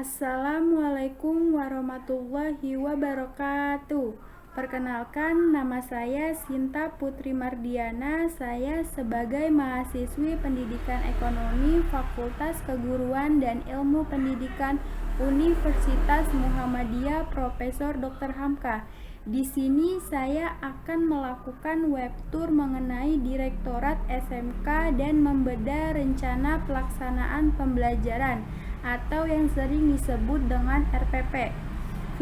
Assalamualaikum warahmatullahi wabarakatuh. Perkenalkan, nama saya Sinta Putri Mardiana. Saya sebagai mahasiswi Pendidikan Ekonomi Fakultas Keguruan dan Ilmu Pendidikan Universitas Muhammadiyah Profesor Dr. Hamka. Di sini saya akan melakukan webtour mengenai Direktorat SMK dan membedah rencana pelaksanaan pembelajaran atau yang sering disebut dengan RPP.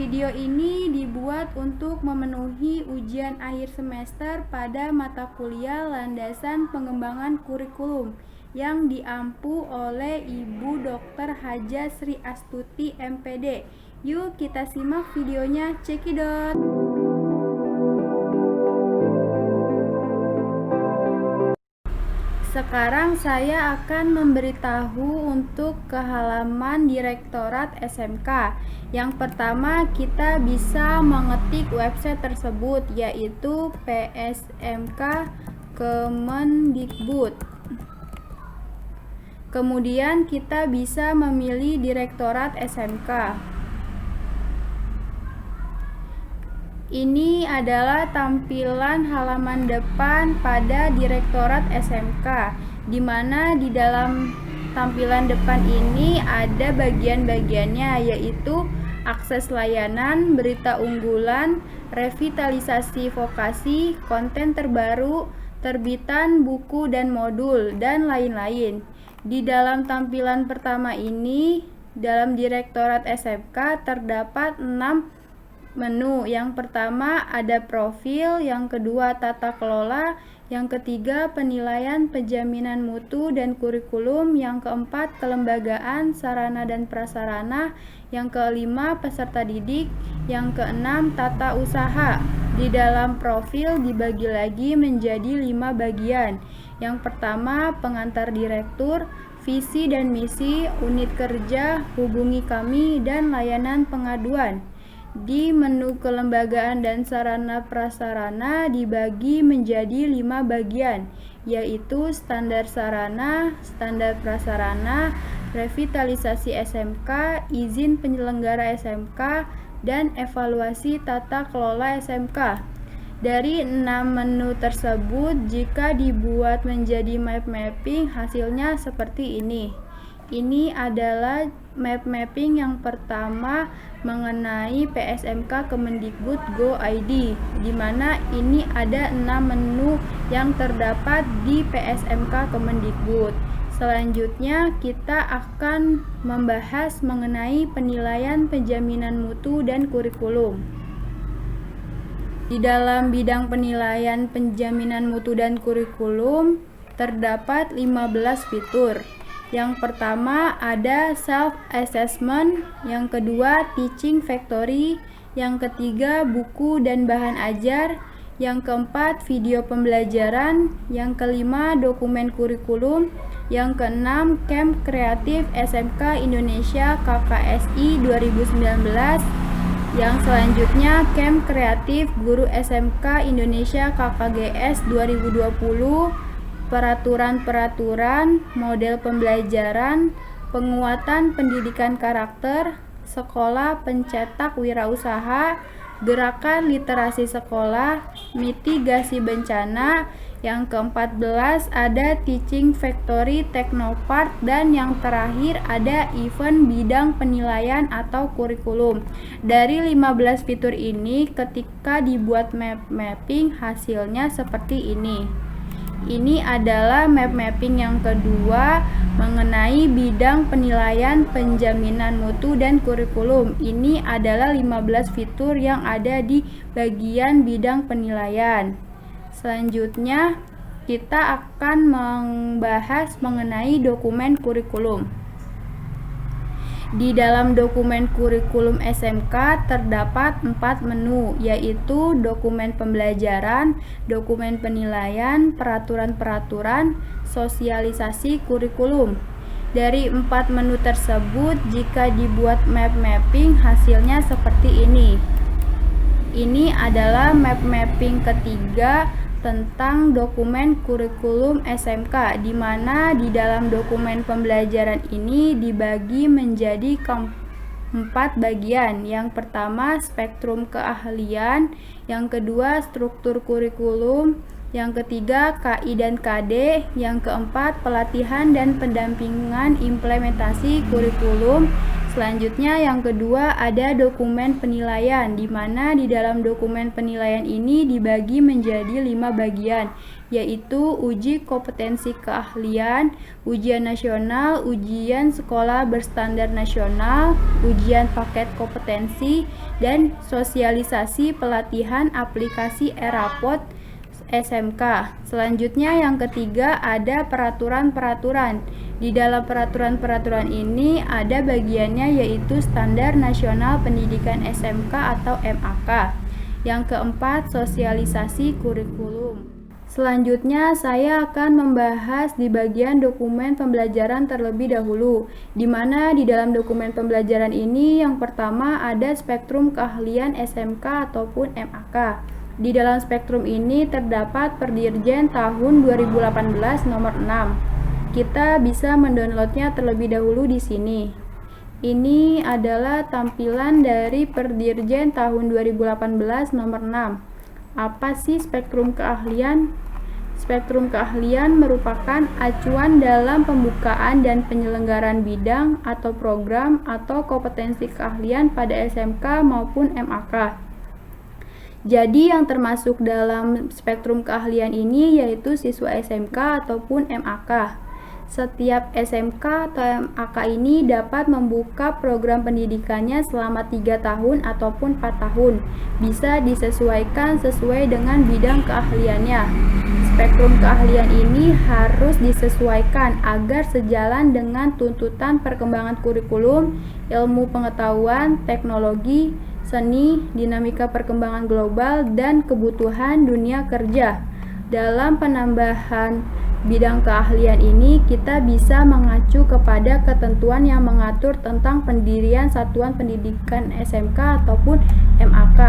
Video ini dibuat untuk memenuhi ujian akhir semester pada mata kuliah landasan pengembangan kurikulum yang diampu oleh Ibu Dr. Haja Sri Astuti MPD. Yuk kita simak videonya, cekidot. Sekarang saya akan memberitahu untuk ke halaman Direktorat SMK. Yang pertama, kita bisa mengetik website tersebut, yaitu PSMK Kemendikbud. Kemudian kita bisa memilih Direktorat SMK. Ini adalah tampilan halaman depan pada Direktorat SMK, di mana di dalam tampilan depan ini ada bagian-bagiannya, yaitu akses layanan, berita unggulan, revitalisasi vokasi, konten terbaru, terbitan buku dan modul, dan lain-lain. Di dalam tampilan pertama ini, dalam Direktorat SMK terdapat 6 menu. Yang pertama ada profil, yang kedua tata kelola, yang ketiga penilaian penjaminan mutu dan kurikulum, yang keempat kelembagaan, sarana dan prasarana, yang kelima peserta didik, yang keenam tata usaha. Di dalam profil dibagi lagi menjadi 5 bagian. Yang pertama pengantar direktur, visi dan misi, unit kerja, hubungi kami, dan layanan pengaduan. Di menu kelembagaan dan sarana prasarana dibagi menjadi 5 bagian, yaitu standar sarana, standar prasarana, revitalisasi SMK, izin penyelenggara SMK, dan evaluasi tata kelola SMK. Dari 6 menu tersebut, jika dibuat menjadi map mapping, hasilnya seperti ini. Ini adalah map mapping yang pertama mengenai PSMK Kemendikbud Go ID, di mana ini ada 6 menu yang terdapat di PSMK Kemendikbud. Selanjutnya kita akan membahas mengenai penilaian penjaminan mutu dan kurikulum. Di dalam bidang penilaian penjaminan mutu dan kurikulum terdapat 15 fitur. Yang pertama ada self-assessment, yang kedua teaching factory, yang ketiga buku dan bahan ajar, yang keempat video pembelajaran, yang kelima dokumen kurikulum, yang keenam camp kreatif SMK Indonesia KKSI 2019, yang selanjutnya camp kreatif guru SMK Indonesia KKGS 2020, peraturan-peraturan, model pembelajaran, penguatan pendidikan karakter, sekolah pencetak wirausaha, gerakan literasi sekolah, mitigasi bencana. Yang ke-14 ada teaching factory teknopart, dan yang terakhir ada event bidang penilaian atau kurikulum. Dari 15 fitur ini, ketika dibuat map mapping, hasilnya seperti ini. Ini adalah map mapping yang kedua mengenai bidang penilaian penjaminan mutu dan kurikulum. Ini adalah 15 fitur yang ada di bagian bidang penilaian. Selanjutnya kita akan membahas mengenai dokumen kurikulum. Di dalam dokumen kurikulum SMK terdapat 4 menu, yaitu dokumen pembelajaran, dokumen penilaian, peraturan-peraturan, sosialisasi kurikulum. Dari 4 menu tersebut, jika dibuat map mapping, hasilnya seperti ini. Ini adalah map mapping ketiga tentang dokumen kurikulum SMK, di mana di dalam dokumen pembelajaran ini dibagi menjadi 4 bagian. Yang pertama spektrum keahlian, yang kedua struktur kurikulum, yang ketiga KI dan KD, yang keempat pelatihan dan pendampingan implementasi kurikulum. Selanjutnya yang kedua ada dokumen penilaian, di mana di dalam dokumen penilaian ini dibagi menjadi 5 bagian, yaitu uji kompetensi keahlian, ujian nasional, ujian sekolah berstandar nasional, ujian paket kompetensi, dan sosialisasi pelatihan aplikasi e-rapot SMK. Selanjutnya yang ketiga ada peraturan-peraturan. Di dalam peraturan-peraturan ini ada bagiannya yaitu Standar Nasional Pendidikan SMK atau MAK. Yang keempat sosialisasi kurikulum. Selanjutnya saya akan membahas di bagian dokumen pembelajaran terlebih dahulu, di mana di dalam dokumen pembelajaran ini yang pertama ada spektrum keahlian SMK ataupun MAK. Di dalam spektrum ini terdapat Perdirjen tahun 2018 nomor 6. Kita bisa mendownloadnya terlebih dahulu di sini. Ini adalah tampilan dari Perdirjen tahun 2018 nomor 6. Apa sih spektrum keahlian? Spektrum keahlian merupakan acuan dalam pembukaan dan penyelenggaraan bidang atau program atau kompetensi keahlian pada SMK maupun MAK. Jadi yang termasuk dalam spektrum keahlian ini yaitu siswa SMK ataupun MAK. Setiap SMK atau MAK ini dapat membuka program pendidikannya selama 3 tahun ataupun 4 tahun. Bisa disesuaikan sesuai dengan bidang keahliannya. Spektrum keahlian ini harus disesuaikan agar sejalan dengan tuntutan perkembangan kurikulum, ilmu pengetahuan, teknologi, seni, dinamika perkembangan global, dan kebutuhan dunia kerja. Dalam penambahan bidang keahlian ini, kita bisa mengacu kepada ketentuan yang mengatur tentang pendirian satuan pendidikan SMK ataupun MAK.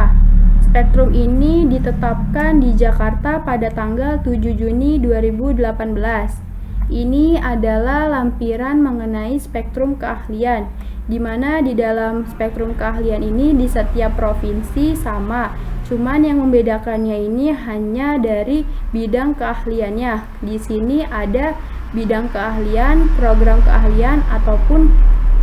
Spektrum ini ditetapkan di Jakarta pada tanggal 7 Juni 2018. Ini adalah lampiran mengenai spektrum keahlian, di mana di dalam spektrum keahlian ini di setiap provinsi sama. Cuman yang membedakannya ini hanya dari bidang keahliannya. Di sini ada bidang keahlian, program keahlian, ataupun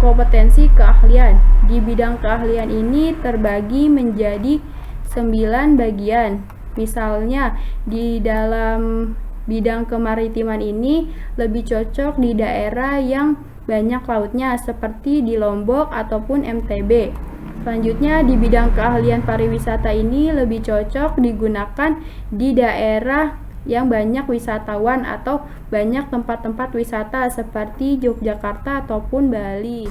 kompetensi keahlian. Di bidang keahlian ini terbagi menjadi 9 bagian. Misalnya di dalam bidang kemaritiman ini lebih cocok di daerah yang banyak lautnya seperti di Lombok ataupun NTB. Selanjutnya di bidang keahlian pariwisata ini lebih cocok digunakan di daerah yang banyak wisatawan atau banyak tempat-tempat wisata seperti Yogyakarta ataupun Bali.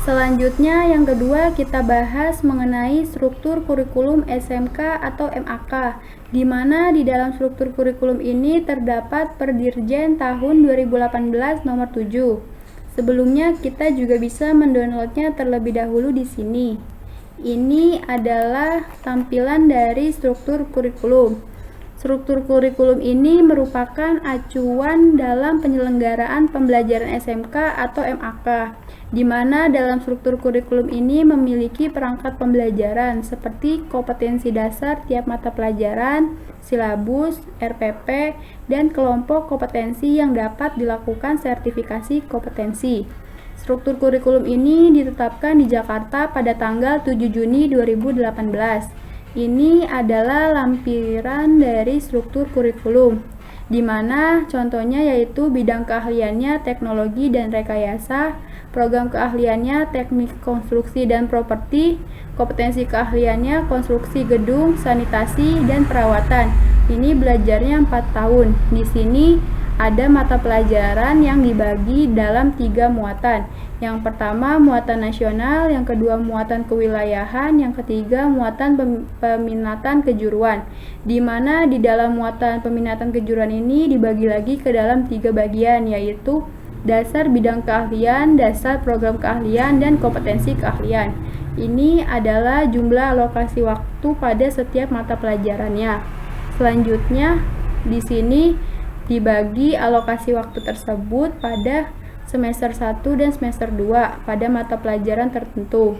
Selanjutnya yang kedua kita bahas mengenai struktur kurikulum SMK atau MAK, di mana di dalam struktur kurikulum ini terdapat Perdirjen tahun 2018 nomor 7. Sebelumnya kita juga bisa mendownloadnya terlebih dahulu di sini. Ini adalah tampilan dari struktur kurikulum. Struktur kurikulum ini merupakan acuan dalam penyelenggaraan pembelajaran SMK atau MAK, di mana dalam struktur kurikulum ini memiliki perangkat pembelajaran seperti kompetensi dasar tiap mata pelajaran, silabus, RPP, dan kelompok kompetensi yang dapat dilakukan sertifikasi kompetensi. Struktur kurikulum ini ditetapkan di Jakarta pada tanggal 7 Juni 2018. Ini adalah lampiran dari struktur kurikulum, di mana contohnya yaitu bidang keahliannya teknologi dan rekayasa, program keahliannya teknik konstruksi dan properti, kompetensi keahliannya konstruksi gedung, sanitasi, dan perawatan. Ini belajarnya 4 tahun. Di sini ada mata pelajaran yang dibagi dalam 3 muatan. Yang pertama muatan nasional, yang kedua muatan kewilayahan, yang ketiga muatan peminatan kejuruan. Di mana di dalam muatan peminatan kejuruan ini dibagi lagi ke dalam 3 bagian, yaitu dasar bidang keahlian, dasar program keahlian, dan kompetensi keahlian. Ini adalah jumlah alokasi waktu pada setiap mata pelajarannya. Selanjutnya di sini dibagi alokasi waktu tersebut pada semester 1 dan semester 2 pada mata pelajaran tertentu.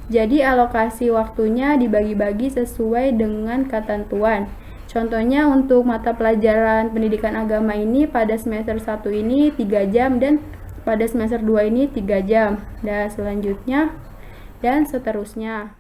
Jadi alokasi waktunya dibagi-bagi sesuai dengan ketentuan. Contohnya untuk mata pelajaran pendidikan agama ini pada semester 1 ini 3 jam dan pada semester 2 ini 3 jam. Dan selanjutnya dan seterusnya.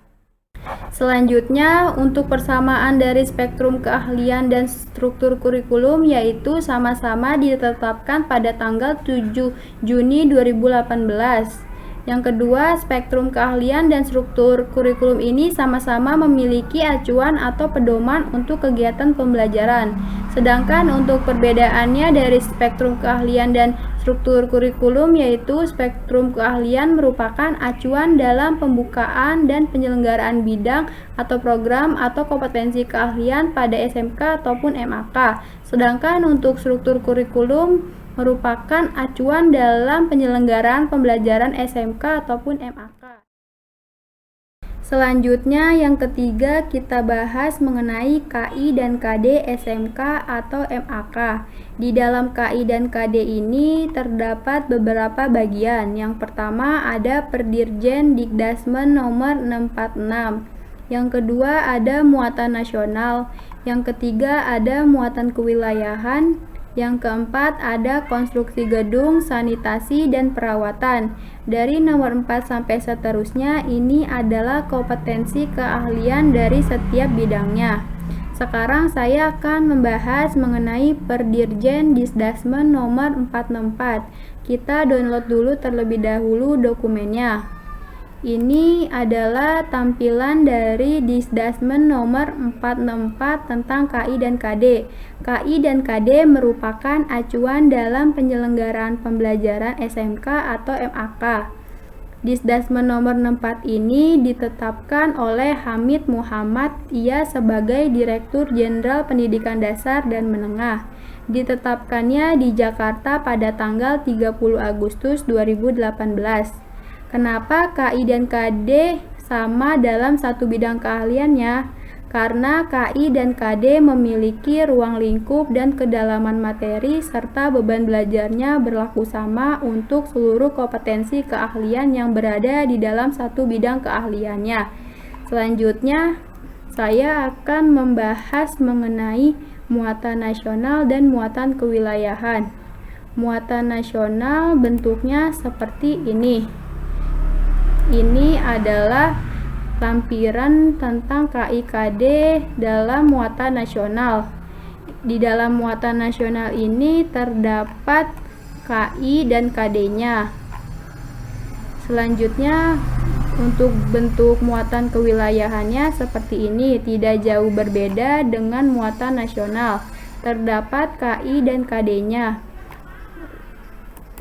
Selanjutnya, untuk persamaan dari spektrum keahlian dan struktur kurikulum yaitu sama-sama ditetapkan pada tanggal 7 Juni 2018. Yang kedua, spektrum keahlian dan struktur kurikulum ini sama-sama memiliki acuan atau pedoman untuk kegiatan pembelajaran. Sedangkan untuk perbedaannya dari spektrum keahlian dan struktur kurikulum yaitu spektrum keahlian merupakan acuan dalam pembukaan dan penyelenggaraan bidang atau program atau kompetensi keahlian pada SMK ataupun MAK. Sedangkan untuk struktur kurikulum merupakan acuan dalam penyelenggaraan pembelajaran SMK ataupun MAK. Selanjutnya yang ketiga kita bahas mengenai KI dan KD SMK atau MAK. Di dalam KI dan KD ini terdapat beberapa bagian. Yang pertama ada Perdirjen Dikdasmen nomor 646. Yang kedua ada muatan nasional. Yang ketiga ada muatan kewilayahan. Yang keempat ada konstruksi gedung, sanitasi, dan perawatan. Dari nomor 4 sampai seterusnya ini adalah kompetensi keahlian dari setiap bidangnya. Sekarang saya akan membahas mengenai Perdirjen Disdasmen nomor 464. Kita download dulu terlebih dahulu dokumennya. Ini adalah tampilan dari Disdasmen nomor 464 tentang KI dan KD. KI dan KD merupakan acuan dalam penyelenggaraan pembelajaran SMK atau MAK. Disdasmen nomor 64 ini ditetapkan oleh Hamid Muhammad, ia sebagai Direktur Jenderal Pendidikan Dasar dan Menengah. Ditetapkannya di Jakarta pada tanggal 30 Agustus 2018. Kenapa KI dan KD sama dalam satu bidang keahliannya? Karena KI dan KD memiliki ruang lingkup dan kedalaman materi serta beban belajarnya berlaku sama untuk seluruh kompetensi keahlian yang berada di dalam satu bidang keahliannya. Selanjutnya, saya akan membahas mengenai muatan nasional dan muatan kewilayahan. Muatan nasional bentuknya seperti ini. Ini adalah lampiran tentang KI/KD dalam muatan nasional. Di dalam muatan nasional ini terdapat KI dan KD-nya. Selanjutnya, untuk bentuk muatan kewilayahannya seperti ini, tidak jauh berbeda dengan muatan nasional. Terdapat KI dan KD-nya.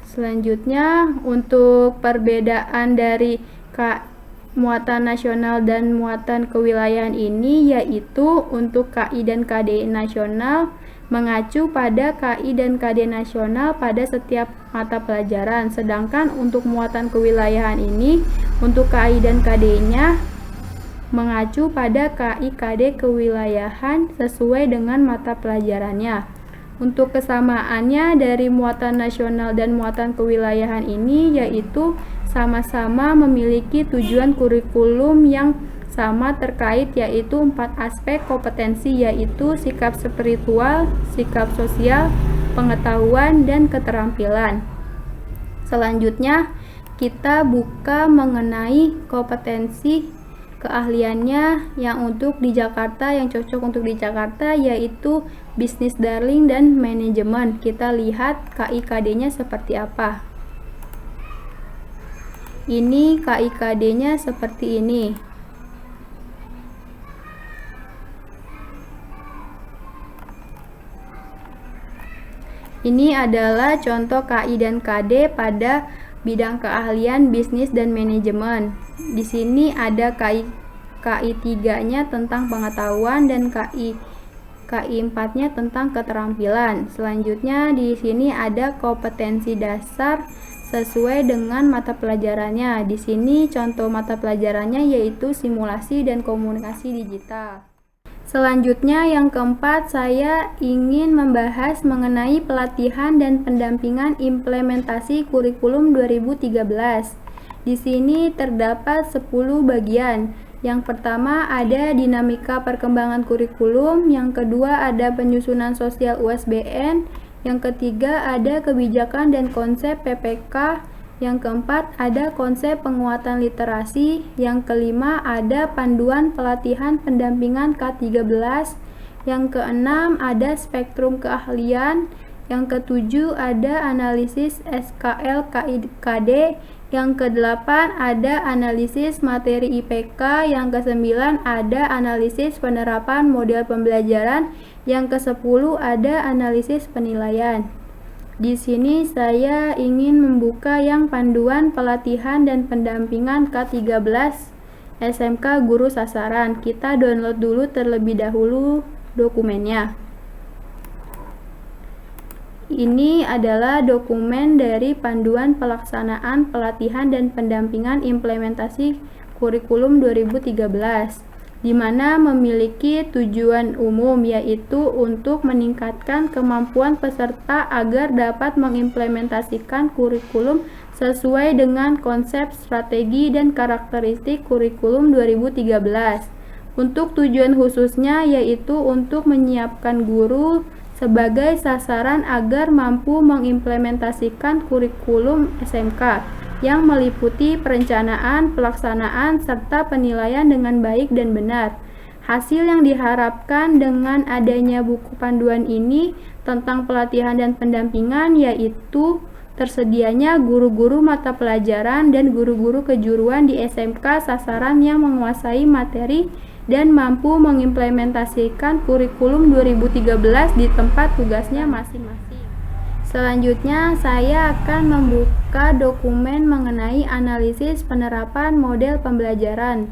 Selanjutnya, untuk perbedaan dari muatan nasional dan muatan kewilayahan ini yaitu untuk KI dan KD nasional mengacu pada KI dan KD nasional pada setiap mata pelajaran. Sedangkan untuk muatan kewilayahan ini untuk KI dan KD-nya mengacu pada KI/KD kewilayahan sesuai dengan mata pelajarannya. Untuk kesamaannya dari muatan nasional dan muatan kewilayahan ini yaitu sama-sama memiliki tujuan kurikulum yang sama terkait yaitu 4 aspek kompetensi yaitu sikap spiritual, sikap sosial, pengetahuan, dan keterampilan. Selanjutnya kita buka mengenai kompetensi keahliannya yang untuk di Jakarta, yang cocok untuk di Jakarta yaitu bisnis darling dan manajemen. Kita lihat KI/KD-nya seperti apa. Ini KI/KD-nya seperti ini. Ini adalah contoh KI dan KD pada bidang keahlian bisnis dan manajemen. Di sini ada KI3-nya tentang pengetahuan dan KI4-nya tentang keterampilan. Selanjutnya di sini ada kompetensi dasar sesuai dengan mata pelajarannya. Di sini contoh mata pelajarannya yaitu simulasi dan komunikasi digital. Selanjutnya yang keempat, saya ingin membahas mengenai pelatihan dan pendampingan implementasi kurikulum 2013. Di sini terdapat 10 bagian. Yang pertama ada dinamika perkembangan kurikulum, yang kedua ada penyusunan sosial USBN, yang ketiga ada kebijakan dan konsep PPK, yang keempat ada konsep penguatan literasi, yang kelima ada panduan pelatihan pendampingan K13, yang keenam ada spektrum keahlian, yang ketujuh ada analisis SKL KIKD, yang kedelapan ada analisis materi IPK, yang kesembilan ada analisis penerapan model pembelajaran, yang kesepuluh ada analisis penilaian. Di sini saya ingin membuka yang panduan pelatihan dan pendampingan K13 SMK Guru Sasaran. Kita download dulu terlebih dahulu dokumennya. Ini adalah dokumen dari panduan pelaksanaan pelatihan dan pendampingan implementasi kurikulum 2013, di mana memiliki tujuan umum, yaitu untuk meningkatkan kemampuan peserta agar dapat mengimplementasikan kurikulum sesuai dengan konsep, strategi, dan karakteristik kurikulum 2013. Untuk tujuan khususnya yaitu untuk menyiapkan guru sebagai sasaran agar mampu mengimplementasikan kurikulum SMK yang meliputi perencanaan, pelaksanaan, serta penilaian dengan baik dan benar. Hasil yang diharapkan dengan adanya buku panduan ini tentang pelatihan dan pendampingan yaitu tersedianya guru-guru mata pelajaran dan guru-guru kejuruan di SMK sasaran yang menguasai materi dan mampu mengimplementasikan kurikulum 2013 di tempat tugasnya masing-masing. Selanjutnya, saya akan membuka dokumen mengenai analisis penerapan model pembelajaran.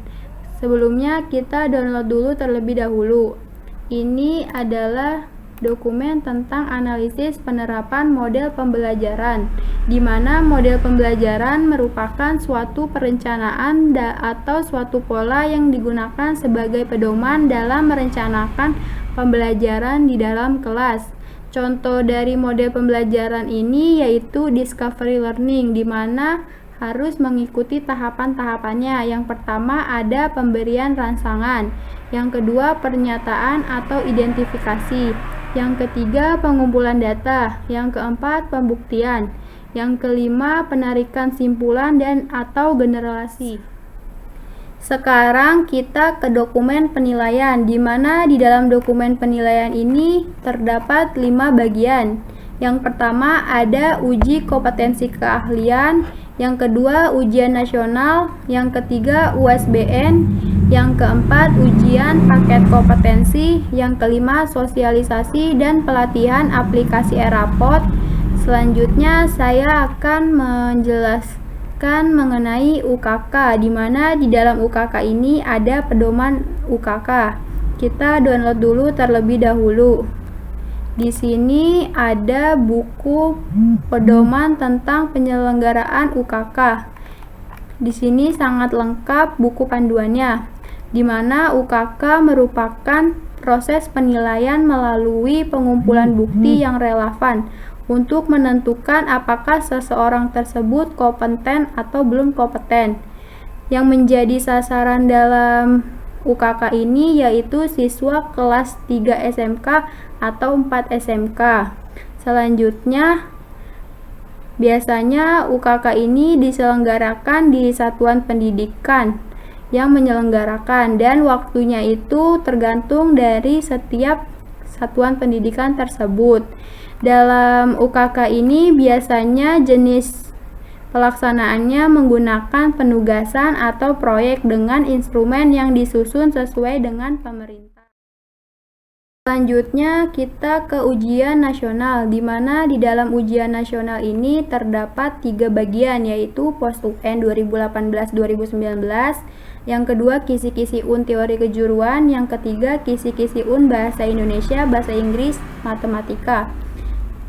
Sebelumnya, kita download dulu terlebih dahulu. Ini adalah dokumen tentang analisis penerapan model pembelajaran, di mana model pembelajaran merupakan suatu perencanaan atau suatu pola yang digunakan sebagai pedoman dalam merencanakan pembelajaran di dalam kelas. Contoh dari model pembelajaran ini yaitu discovery learning, di mana harus mengikuti tahapan-tahapannya. Yang pertama ada pemberian rangsangan, yang kedua pernyataan atau identifikasi, yang ketiga pengumpulan data, yang keempat pembuktian, yang kelima penarikan simpulan dan atau generalisasi. Sekarang kita ke dokumen penilaian, di mana di dalam dokumen penilaian ini terdapat 5 bagian. Yang pertama ada uji kompetensi keahlian, yang kedua ujian nasional, yang ketiga USBN, yang keempat ujian paket kompetensi, yang kelima sosialisasi dan pelatihan aplikasi e-rapot. Selanjutnya saya akan menjelaskan mengenai UKK, di mana di dalam UKK ini ada pedoman UKK. Kita download dulu terlebih dahulu. Di sini ada buku pedoman tentang penyelenggaraan UKK. Di sini sangat lengkap buku panduannya, di mana UKK merupakan proses penilaian melalui pengumpulan bukti yang relevan untuk menentukan apakah seseorang tersebut kompeten atau belum kompeten. Yang menjadi sasaran dalam UKK ini yaitu siswa kelas 3 SMK atau 4 SMK. Selanjutnya, biasanya UKK ini diselenggarakan di satuan pendidikan yang menyelenggarakan, dan waktunya itu tergantung dari setiap satuan pendidikan tersebut. Dalam UKK ini biasanya jenis pelaksanaannya menggunakan penugasan atau proyek dengan instrumen yang disusun sesuai dengan pemerintah. Selanjutnya kita ke ujian nasional, di mana di dalam ujian nasional ini terdapat 3 bagian, yaitu Pos UN 2018-2019, yang kedua kisi-kisi UN teori kejuruan, yang ketiga kisi-kisi UN bahasa Indonesia, bahasa Inggris, matematika.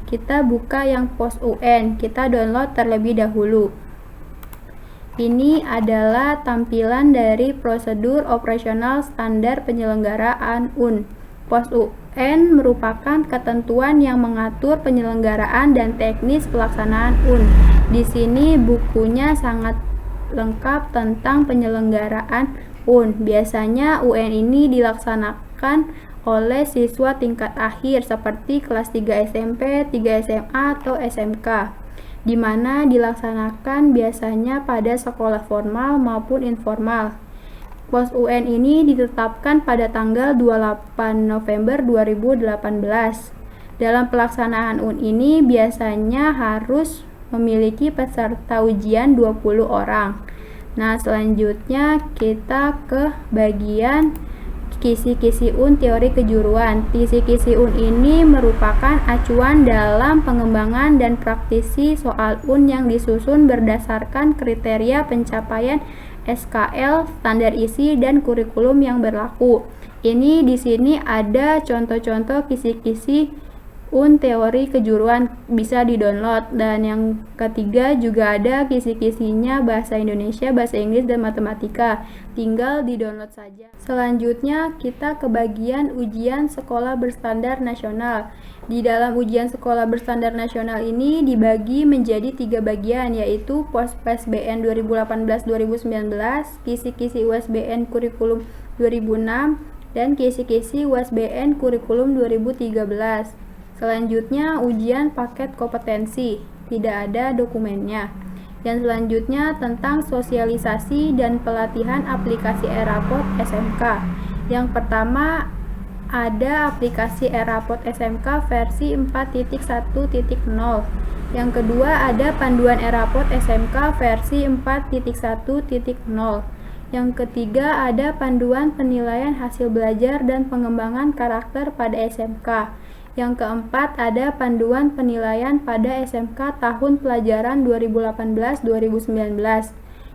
Kita buka yang Pos UN, kita download terlebih dahulu. Ini adalah tampilan dari prosedur operasional standar penyelenggaraan UN. Pos UN merupakan ketentuan yang mengatur penyelenggaraan dan teknis pelaksanaan UN. Di sini bukunya sangat lengkap tentang penyelenggaraan UN. Biasanya UN ini dilaksanakan oleh siswa tingkat akhir seperti kelas 3 SMP, 3 SMA, atau SMK, di mana dilaksanakan biasanya pada sekolah formal maupun informal. Pos UN ini ditetapkan pada tanggal 28 November 2018. Dalam pelaksanaan UN ini biasanya harus memiliki peserta ujian 20 orang. Nah, selanjutnya kita ke bagian kisi-kisi UN teori kejuruan. Kisi-kisi UN ini merupakan acuan dalam pengembangan dan praktisi soal UN yang disusun berdasarkan kriteria pencapaian SKL, standar isi, dan kurikulum yang berlaku. Ini di sini ada contoh-contoh kisi-kisi UN teori kejuruan, bisa di-download. Dan yang ketiga juga ada kisi-kisinya bahasa Indonesia, bahasa Inggris, dan matematika. Tinggal di-download saja. Selanjutnya kita ke bagian ujian sekolah berstandar nasional. Di dalam ujian sekolah berstandar nasional ini dibagi menjadi 3 bagian, yaitu pos PSBN 2018-2019, kisi-kisi USBN kurikulum 2006, dan kisi-kisi USBN kurikulum 2013. Selanjutnya ujian paket kompetensi, tidak ada dokumennya. Yang selanjutnya tentang sosialisasi dan pelatihan aplikasi e-rapot SMK. Yang pertama ada aplikasi e-rapot SMK versi 4.1.0. Yang kedua ada panduan e-rapot SMK versi 4.1.0. Yang ketiga ada panduan penilaian hasil belajar dan pengembangan karakter pada SMK. Yang keempat ada panduan penilaian pada SMK tahun pelajaran 2018-2019.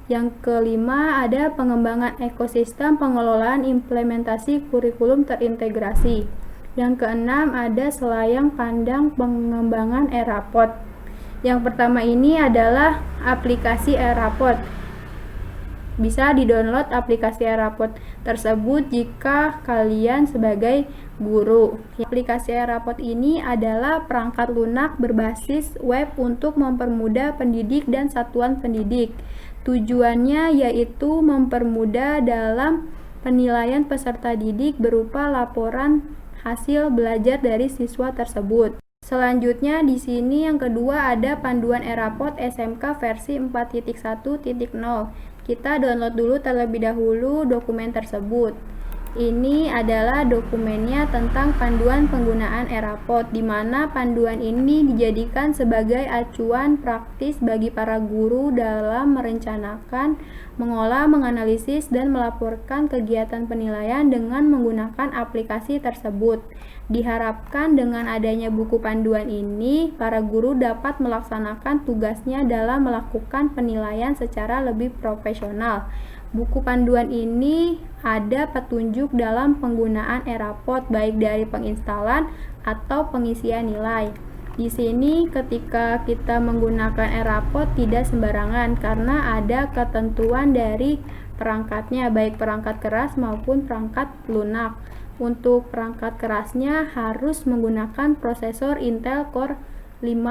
Yang kelima ada pengembangan ekosistem pengelolaan implementasi kurikulum terintegrasi. Yang keenam ada selayang pandang pengembangan e-rapot. Yang pertama ini adalah aplikasi e-rapot. Bisa di-download aplikasi e-rapot tersebut jika kalian sebagai guru. Aplikasi e-rapot ini adalah perangkat lunak berbasis web untuk mempermudah pendidik dan satuan pendidik. Tujuannya yaitu mempermudah dalam penilaian peserta didik berupa laporan hasil belajar dari siswa tersebut. Selanjutnya di sini yang kedua ada panduan e-rapot SMK versi 4.1.0. Kita download dulu terlebih dahulu dokumen tersebut. Ini adalah dokumennya tentang panduan penggunaan e-rapot, di mana panduan ini dijadikan sebagai acuan praktis bagi para guru dalam merencanakan, mengolah, menganalisis, dan melaporkan kegiatan penilaian dengan menggunakan aplikasi tersebut. Diharapkan dengan adanya buku panduan ini, para guru dapat melaksanakan tugasnya dalam melakukan penilaian secara lebih profesional. Buku panduan ini ada petunjuk dalam penggunaan e-rapot baik dari penginstalan atau pengisian nilai. Di sini ketika kita menggunakan e-rapot tidak sembarangan karena ada ketentuan dari perangkatnya, baik perangkat keras maupun perangkat lunak. Untuk perangkat kerasnya harus menggunakan prosesor Intel Core i5.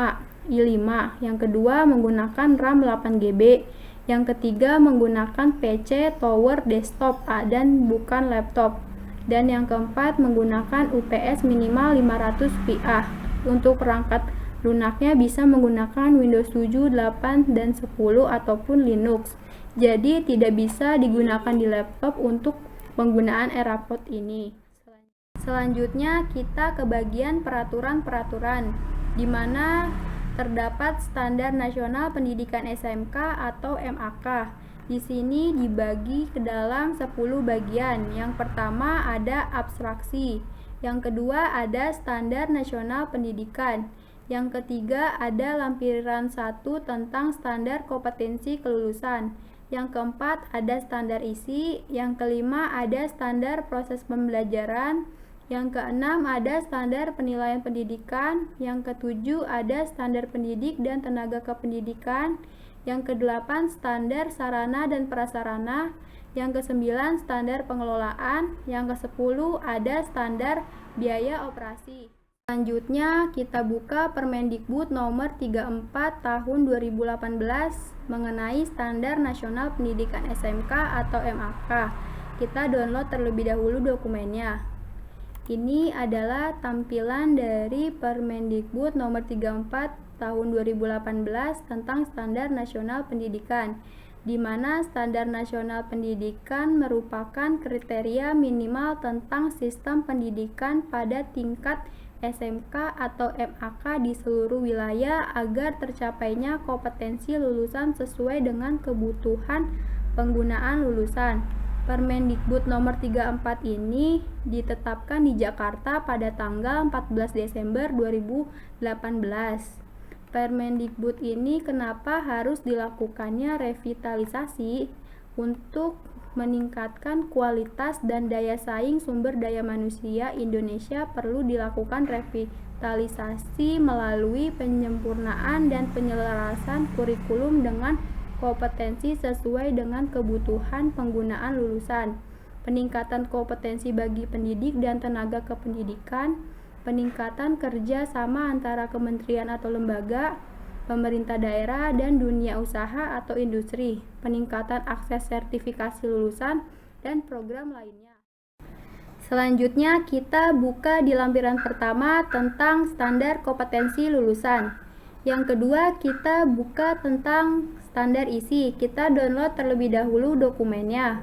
Yang kedua menggunakan RAM 8GB. Yang ketiga menggunakan PC tower desktop dan bukan laptop. Dan yang keempat menggunakan UPS minimal 500 PA. Untuk perangkat lunaknya bisa menggunakan Windows 7, 8, dan 10 ataupun Linux. Jadi tidak bisa digunakan di laptop untuk penggunaan e-rapot ini. Selanjutnya kita ke bagian peraturan-peraturan, di mana terdapat Standar Nasional Pendidikan SMK atau MAK. Di sini dibagi ke dalam 10 bagian. Yang pertama ada abstraksi. Yang kedua ada Standar Nasional Pendidikan. Yang ketiga ada lampiran 1 tentang standar kompetensi kelulusan. Yang keempat ada standar isi. Yang kelima ada standar proses pembelajaran. Yang keenam ada standar penilaian pendidikan. Yang ketujuh ada standar pendidik dan tenaga kependidikan. Yang kedelapan standar sarana dan prasarana. Yang kesembilan standar pengelolaan. Yang kesepuluh ada standar biaya operasi. Selanjutnya kita buka Permendikbud nomor 34 tahun 2018 mengenai Standar Nasional Pendidikan SMK atau MAK. Kita download terlebih dahulu dokumennya. Ini adalah tampilan dari Permendikbud nomor 34 tahun 2018 tentang Standar Nasional Pendidikan, di mana Standar Nasional Pendidikan merupakan kriteria minimal tentang sistem pendidikan pada tingkat SMK atau MAK di seluruh wilayah agar tercapainya kompetensi lulusan sesuai dengan kebutuhan penggunaan lulusan. Permendikbud nomor 34 ini ditetapkan di Jakarta pada tanggal 14 Desember 2018. Permendikbud ini kenapa harus dilakukannya revitalisasi? Untuk meningkatkan kualitas dan daya saing sumber daya manusia Indonesia perlu dilakukan revitalisasi melalui penyempurnaan dan penyelarasan kurikulum dengan kompetensi sesuai dengan kebutuhan penggunaan lulusan, peningkatan kompetensi bagi pendidik dan tenaga kependidikan, peningkatan kerja sama antara kementerian atau lembaga, pemerintah daerah dan dunia usaha atau industri, peningkatan akses sertifikasi lulusan, dan program lainnya. Selanjutnya kita buka di lampiran pertama tentang standar kompetensi lulusan. Yang kedua kita buka tentang standar isi. Kita download terlebih dahulu dokumennya.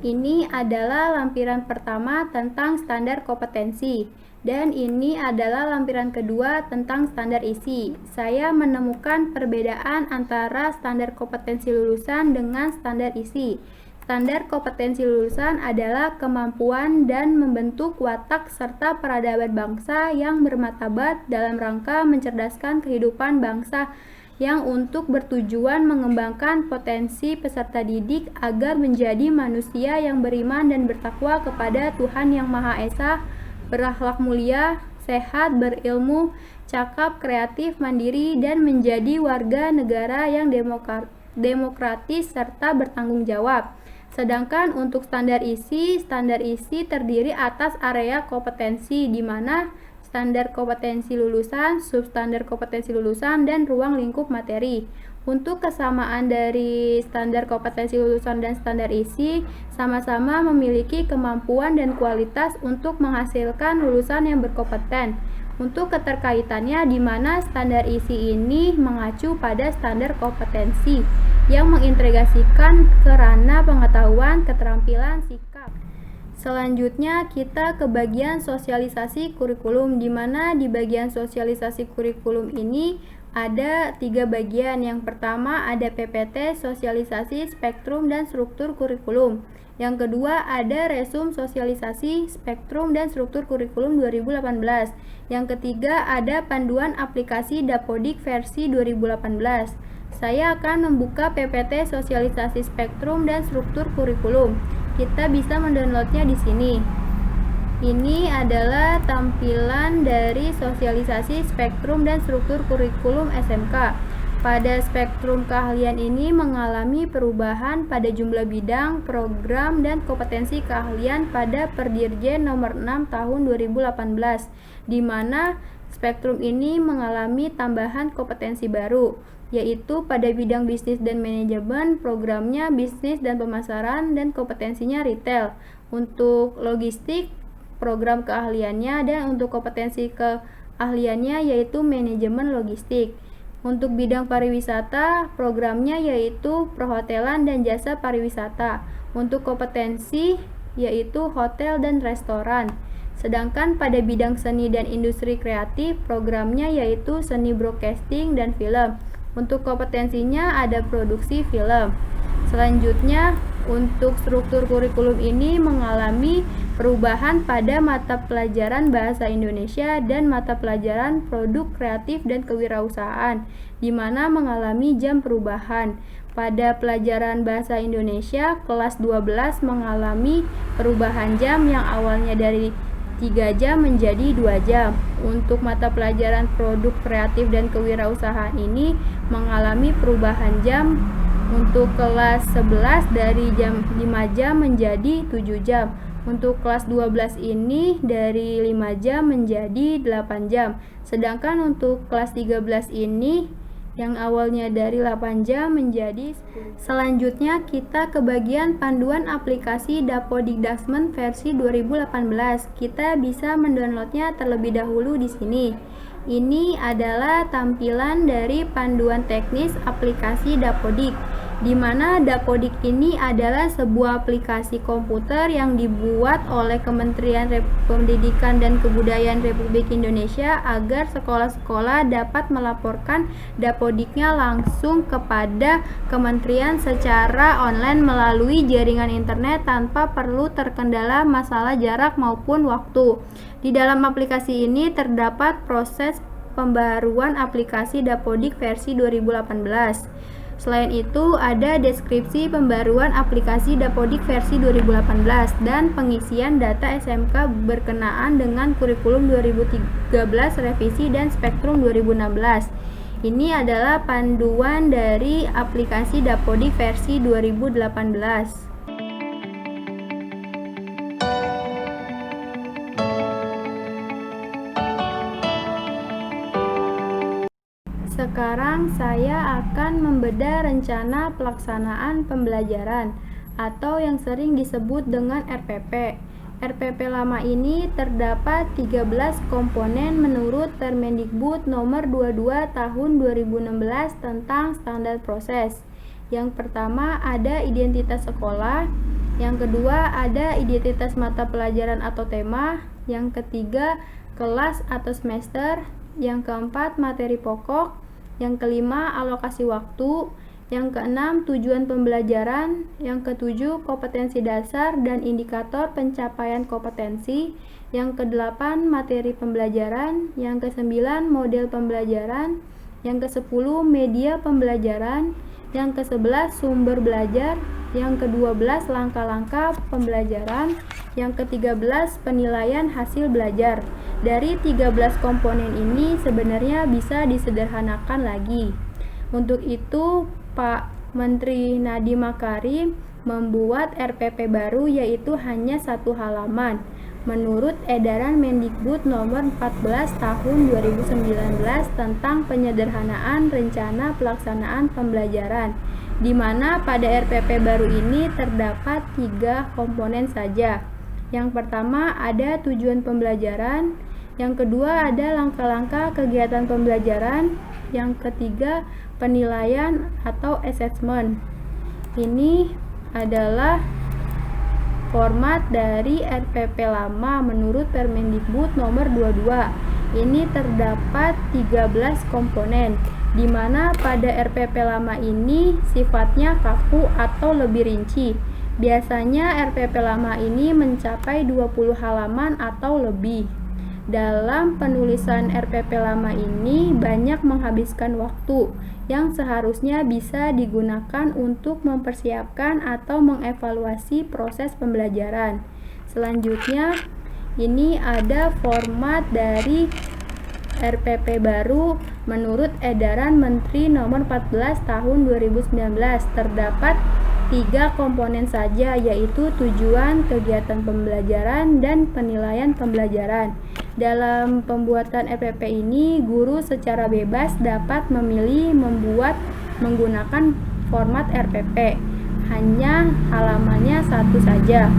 Ini adalah lampiran pertama tentang standar kompetensi. Dan ini adalah lampiran kedua tentang standar isi. Saya menemukan perbedaan antara standar kompetensi lulusan dengan standar isi. Standar kompetensi lulusan adalah kemampuan dan membentuk watak serta peradaban bangsa yang bermartabat dalam rangka mencerdaskan kehidupan bangsa yang untuk bertujuan mengembangkan potensi peserta didik agar menjadi manusia yang beriman dan bertakwa kepada Tuhan Yang Maha Esa, berakhlak mulia, sehat, berilmu, cakap, kreatif, mandiri, dan menjadi warga negara yang demokratis serta bertanggung jawab. Sedangkan untuk standar isi terdiri atas area kompetensi di mana standar kompetensi lulusan, substandar kompetensi lulusan, dan ruang lingkup materi. Untuk kesamaan dari standar kompetensi lulusan dan standar isi, sama-sama memiliki kemampuan dan kualitas untuk menghasilkan lulusan yang berkompeten. Untuk keterkaitannya di mana standar isi ini mengacu pada standar kompetensi yang mengintegrasikan ke ranah pengetahuan, keterampilan, sikap. Selanjutnya kita ke bagian sosialisasi kurikulum, di mana di bagian sosialisasi kurikulum ini ada 3 bagian. Yang pertama ada PPT, sosialisasi, spektrum, dan struktur kurikulum. Yang kedua ada resum sosialisasi, spektrum, dan struktur kurikulum 2018. Yang ketiga ada panduan aplikasi Dapodik versi 2018. Saya akan membuka PPT sosialisasi spektrum dan struktur kurikulum. Kita bisa mendownloadnya di sini. Ini adalah tampilan dari sosialisasi spektrum dan struktur kurikulum SMK. Pada spektrum keahlian ini mengalami perubahan pada jumlah bidang, program, dan kompetensi keahlian pada Perdirjen nomor 6 tahun 2018, di mana spektrum ini mengalami tambahan kompetensi baru, yaitu pada bidang bisnis dan manajemen, programnya bisnis dan pemasaran, dan kompetensinya retail. Untuk logistik, program keahliannya, dan untuk kompetensi keahliannya yaitu manajemen logistik. Untuk bidang pariwisata, programnya yaitu perhotelan dan jasa pariwisata. Untuk kompetensi yaitu hotel dan restoran. Sedangkan pada bidang seni dan industri kreatif, programnya yaitu seni broadcasting dan film. Untuk kompetensinya ada produksi film. Selanjutnya, untuk struktur kurikulum ini mengalami perubahan pada mata pelajaran Bahasa Indonesia dan mata pelajaran Produk Kreatif dan Kewirausahaan, di mana mengalami jam perubahan. Pada pelajaran Bahasa Indonesia, kelas 12 mengalami perubahan jam yang awalnya dari 3 jam menjadi 2 jam. Untuk mata pelajaran Produk Kreatif dan Kewirausahaan ini mengalami perubahan jam untuk kelas 11 dari jam 5 jam menjadi 7 jam. Untuk kelas 12 ini dari 5 jam menjadi 8 jam. Sedangkan untuk kelas 13 ini yang awalnya dari 8 jam menjadi 10. Selanjutnya kita ke bagian panduan aplikasi Dapodikdasmen versi 2018. Kita bisa mendownloadnya terlebih dahulu di sini. Ini adalah tampilan dari panduan teknis aplikasi Dapodik, di mana Dapodik ini adalah sebuah aplikasi komputer yang dibuat oleh Kementerian Pendidikan dan Kebudayaan Republik Indonesia agar sekolah-sekolah dapat melaporkan Dapodiknya langsung kepada kementerian secara online melalui jaringan internet tanpa perlu terkendala masalah jarak maupun waktu. Di dalam aplikasi ini terdapat proses pembaruan aplikasi Dapodik versi 2018. Selain itu, ada deskripsi pembaruan aplikasi Dapodik versi 2018 dan pengisian data SMK berkenaan dengan kurikulum 2013 revisi dan spektrum 2016. Ini adalah panduan dari aplikasi Dapodik versi 2018. Sekarang saya akan membedah rencana pelaksanaan pembelajaran atau yang sering disebut dengan RPP. RPP lama ini terdapat 13 komponen menurut Permendikbud nomor 22 tahun 2016 tentang standar proses. Yang pertama ada identitas sekolah, yang kedua ada identitas mata pelajaran atau tema, yang ketiga kelas atau semester, yang keempat materi pokok, yang kelima alokasi waktu, yang keenam tujuan pembelajaran, yang ketujuh kompetensi dasar dan indikator pencapaian kompetensi, yang kedelapan materi pembelajaran, yang kesembilan model pembelajaran, yang kesepuluh media pembelajaran, yang kesebelas sumber belajar, yang ke-12 langkah-langkah pembelajaran, yang ke-13 penilaian hasil belajar. Dari 13 komponen ini sebenarnya bisa disederhanakan lagi. Untuk itu, Pak Menteri Nadiem Makarim membuat RPP baru yaitu hanya 1 halaman. Menurut edaran Mendikbud nomor 14 tahun 2019 tentang penyederhanaan rencana pelaksanaan pembelajaran, di mana pada RPP baru ini terdapat 3 komponen saja. Yang pertama ada tujuan pembelajaran, yang kedua ada langkah-langkah kegiatan pembelajaran, yang ketiga penilaian atau assessment. Ini adalah format dari RPP lama menurut Permendikbud nomor 22. Ini terdapat 13 komponen, di mana pada RPP lama ini sifatnya kaku atau lebih rinci. Biasanya RPP lama ini mencapai 20 halaman atau lebih. Dalam penulisan RPP lama ini banyak menghabiskan waktu yang seharusnya bisa digunakan untuk mempersiapkan atau mengevaluasi proses pembelajaran. Selanjutnya, ini ada format dari RPP baru menurut edaran Menteri nomor 14 tahun 2019. Terdapat 3 komponen saja, yaitu tujuan, kegiatan pembelajaran, dan penilaian pembelajaran. Dalam pembuatan RPP ini, guru secara bebas dapat memilih membuat menggunakan format RPP. Hanya halamannya 1 saja.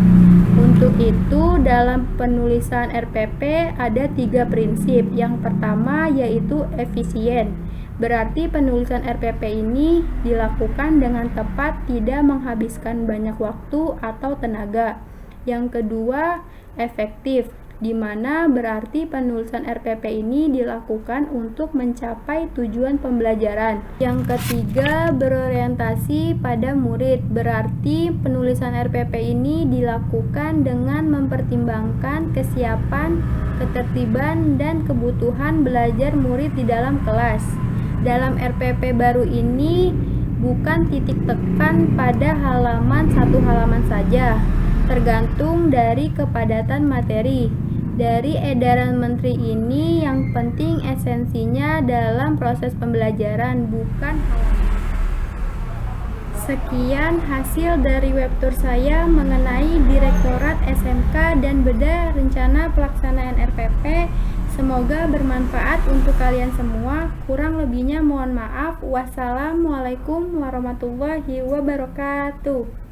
Untuk itu, dalam penulisan RPP ada 3 prinsip. Yang pertama yaitu efisien. Berarti penulisan RPP ini dilakukan dengan tepat, tidak menghabiskan banyak waktu atau tenaga. Yang kedua, efektif, di mana berarti penulisan RPP ini dilakukan untuk mencapai tujuan pembelajaran. Yang ketiga, berorientasi pada murid, berarti penulisan RPP ini dilakukan dengan mempertimbangkan kesiapan, ketertiban, dan kebutuhan belajar murid di dalam kelas. Dalam RPP baru ini bukan titik tekan pada satu halaman saja, tergantung dari kepadatan materi. Dari edaran menteri ini yang penting esensinya dalam proses pembelajaran, bukan halaman. Sekian hasil dari webtour saya mengenai Direktorat SMK dan Beda Rencana Pelaksanaan RPP. Semoga bermanfaat untuk kalian semua. Kurang lebihnya mohon maaf. Wassalamualaikum warahmatullahi wabarakatuh.